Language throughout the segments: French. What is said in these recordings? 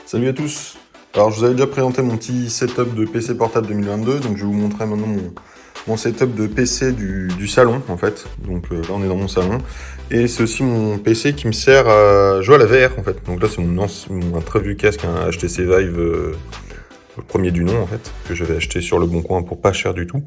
Salut à tous. Alors je vous avais déjà présenté mon petit setup de PC portable 2022, donc je vais vous montrer maintenant mon setup de PC du salon en fait. Donc là on est dans mon salon. Et c'est aussi mon PC qui me sert à jouer à la VR en fait. Donc là c'est un très vieux casque, un HTC Vive, le premier du nom en fait, que j'avais acheté sur le bon coin pour pas cher du tout.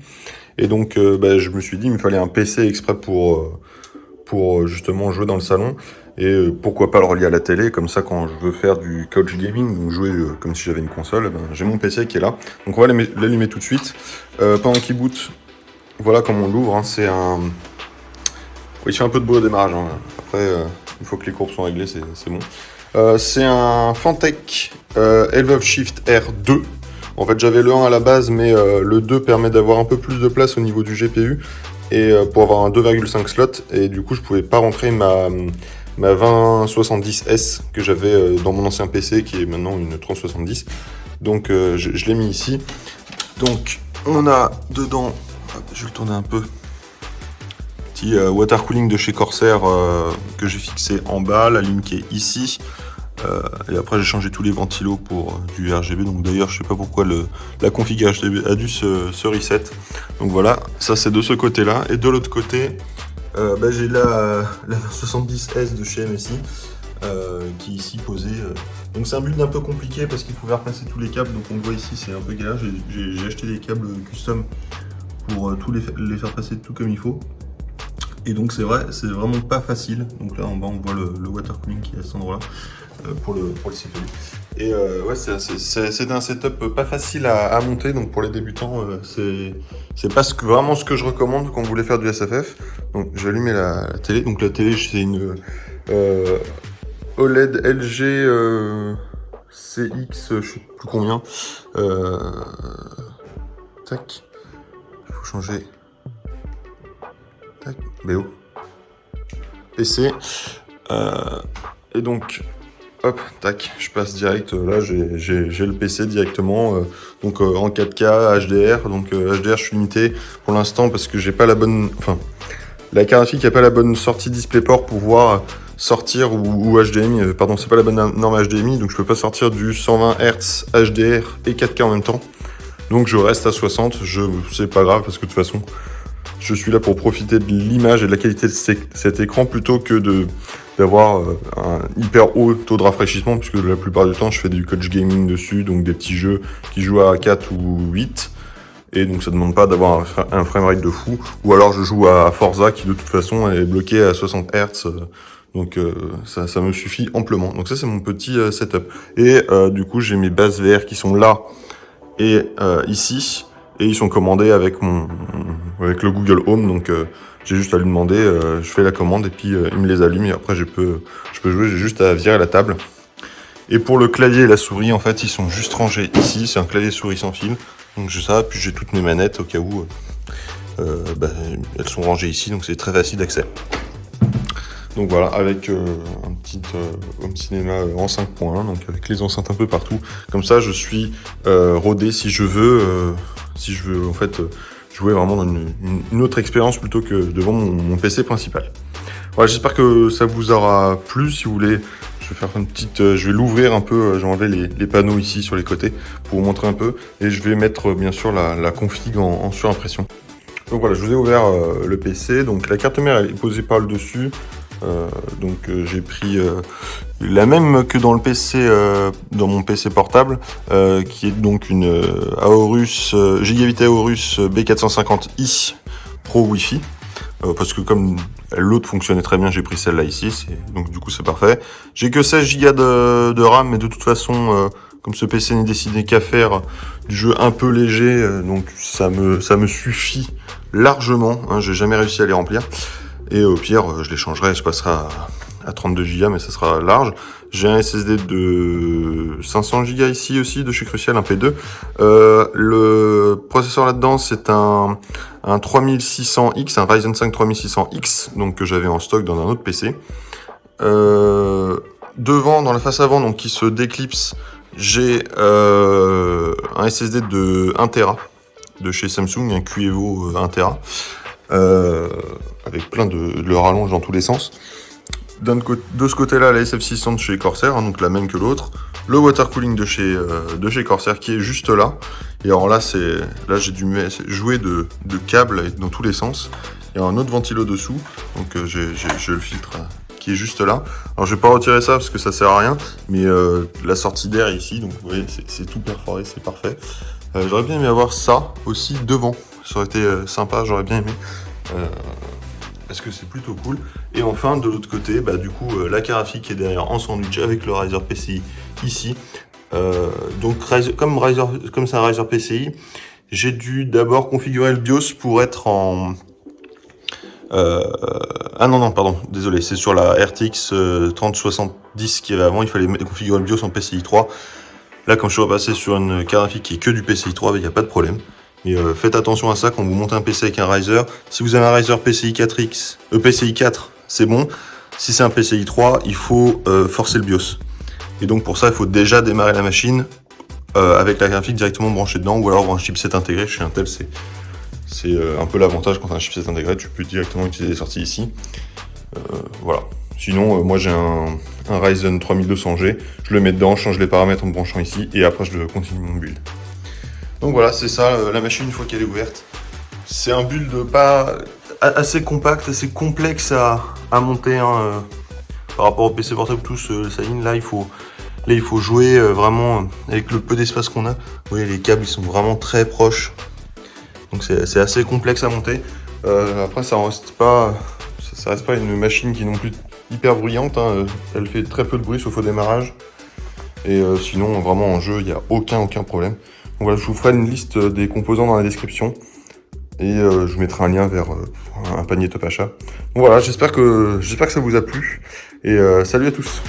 Et donc je me suis dit il me fallait un PC exprès pour justement jouer dans le salon. Et pourquoi pas le relier à la télé, comme ça quand je veux faire du couch gaming, donc jouer comme si j'avais une console, j'ai mon PC qui est là. Donc on va l'allumer tout de suite. Pendant qu'il boot, voilà comment on l'ouvre, hein. C'est un... Oui, il fait un peu de bruit au démarrage, hein. Après, une fois que les courbes sont réglées, c'est bon. C'est un Fantech Elevate Shift R2. En fait j'avais le 1 à la base, mais le 2 permet d'avoir un peu plus de place au niveau du GPU, et pour avoir un 2,5 slot, et du coup je pouvais pas rentrer ma 2070S que j'avais dans mon ancien PC, qui est maintenant une 3070. Donc je l'ai mis ici. Donc on a dedans, je vais le tourner un peu, petit water cooling de chez Corsair que j'ai fixé en bas, la ligne qui est ici. Et après j'ai changé tous les ventilos pour du RGB, donc d'ailleurs je sais pas pourquoi la config RGB a dû se reset. Donc voilà, ça c'est de ce côté là, et de l'autre côté j'ai la 70S de chez MSI qui est ici posée. Donc c'est un build un peu compliqué parce qu'il faut faire passer tous les câbles, donc on le voit ici, c'est un peu galère. J'ai acheté des câbles custom pour les faire passer tout comme il faut. Et donc c'est vrai, c'est vraiment pas facile. Donc là en bas on voit le water cooling qui est à cet endroit là pour le CPU. Et ouais, c'est un setup pas facile à monter, donc pour les débutants c'est pas vraiment ce que je recommande quand vous voulez faire du SFF. Donc je vais allumer la télé. Donc la télé c'est une OLED LG CX, je sais plus combien. Tac, il faut changer. Tac, BO. PC. Et donc, hop, tac, je passe direct. Là, j'ai le PC directement. Donc en 4K, HDR. Donc HDR, je suis limité pour l'instant parce que j'ai pas la bonne. Enfin, la carte graphique n'a pas la bonne sortie DisplayPort pour pouvoir sortir, ou HDMI. Pardon, c'est pas la bonne norme HDMI. Donc je peux pas sortir du 120 Hz HDR et 4K en même temps. Donc je reste à 60. C'est pas grave parce que de toute façon, je suis là pour profiter de l'image et de la qualité de cet écran plutôt que d'avoir un hyper haut taux de rafraîchissement, puisque la plupart du temps je fais du couch gaming dessus, donc des petits jeux qui jouent à 4 ou 8, et donc ça demande pas d'avoir un framerate de fou, ou alors je joue à Forza qui de toute façon est bloqué à 60 Hz, donc ça me suffit amplement. Donc ça c'est mon petit setup, et du coup j'ai mes bases VR qui sont là et ici, et ils sont commandés avec le Google Home, donc j'ai juste à lui demander, je fais la commande et puis il me les allume, et après je peux jouer, j'ai juste à virer la table. Et pour le clavier et la souris, en fait, ils sont juste rangés ici, c'est un clavier souris sans fil, donc j'ai ça, puis j'ai toutes mes manettes au cas où elles sont rangées ici, donc c'est très facile d'accès. Donc voilà, avec un petit home cinéma en 5.1, donc avec les enceintes un peu partout. Comme ça, je suis rodé si je veux en fait jouer vraiment dans une autre expérience plutôt que devant mon PC principal. Voilà, j'espère que ça vous aura plu. Si vous voulez, je vais faire une petite, je vais l'ouvrir un peu. J'ai enlevé les panneaux ici sur les côtés pour vous montrer un peu, et je vais mettre bien sûr la config en surimpression. Donc voilà, je vous ai ouvert le PC. Donc la carte mère elle est posée par le dessus. J'ai pris la même que dans le PC, dans mon PC portable, qui est donc une Aorus Gigabit Aorus B450i Pro Wi-Fi, parce que comme l'autre fonctionnait très bien, j'ai pris celle-là ici, donc du coup c'est parfait. J'ai que 16 Go de RAM, mais de toute façon, comme ce PC n'est décidé qu'à faire du jeu un peu léger, donc ça me suffit largement, hein, j'ai jamais réussi à les remplir. Et au pire, je les changerai, je passerai à 32 Go, mais ça sera large. J'ai un SSD de 500 Go ici aussi, de chez Crucial, un P2. Le processeur là-dedans, c'est un 3600X, un Ryzen 5 3600X, donc que j'avais en stock dans un autre PC. Devant, dans la face avant, donc qui se déclipse, j'ai un SSD de 1 Tera de chez Samsung, un QEVO 1 Tera. Avec plein de le rallonge dans tous les sens. De ce côté-là, la SF600 de chez Corsair, hein, donc la même que l'autre. le water cooling de chez Corsair qui est juste là. Et alors là, j'ai dû jouer de câbles dans tous les sens. Il y a un autre ventilo dessous, donc j'ai le filtre qui est juste là. Alors je vais pas retirer ça parce que ça sert à rien, mais la sortie d'air est ici, donc vous voyez, c'est tout perforé, c'est parfait. J'aurais bien aimé avoir ça aussi devant, ça aurait été sympa, j'aurais bien aimé. Parce que c'est plutôt cool. Et enfin, de l'autre côté, du coup, la carafe qui est derrière en sandwich avec le Riser PCI ici. Donc, comme c'est un Riser PCI, j'ai dû d'abord configurer le BIOS pour être en... Ah non, pardon, désolé, c'est sur la RTX 3070 qu'il y avait avant, il fallait configurer le BIOS en PCI 3. Là, quand je suis repassé sur une carafe qui est que du PCI 3, il n'y a pas de problème. Mais faites attention à ça quand vous montez un PC avec un Riser. Si vous avez un Riser PCI 4X, PCI 4, c'est bon. Si c'est un PCI 3, il faut forcer le BIOS. Et donc pour ça, il faut déjà démarrer la machine avec la graphique directement branchée dedans, ou alors un chipset intégré. Chez Intel, c'est un peu l'avantage quand tu as un chipset intégré, tu peux directement utiliser les sorties ici. Voilà. Sinon, moi j'ai un Ryzen 3200G, je le mets dedans, je change les paramètres en me branchant ici, et après je continue mon build. Donc voilà, c'est ça la machine une fois qu'elle est ouverte. C'est un build pas assez compact, assez complexe à monter par rapport au PC portable tous Saline. Là il faut jouer vraiment avec le peu d'espace qu'on a. Vous voyez, les câbles ils sont vraiment très proches. Donc c'est assez complexe à monter. Après ça reste pas une machine qui est non plus hyper bruyante. Elle fait très peu de bruit sauf au démarrage. Et sinon vraiment en jeu il n'y a aucun problème. Donc voilà, je vous ferai une liste des composants dans la description. Et je vous mettrai un lien vers un panier top achat. Donc voilà, j'espère que ça vous a plu. Et salut à tous.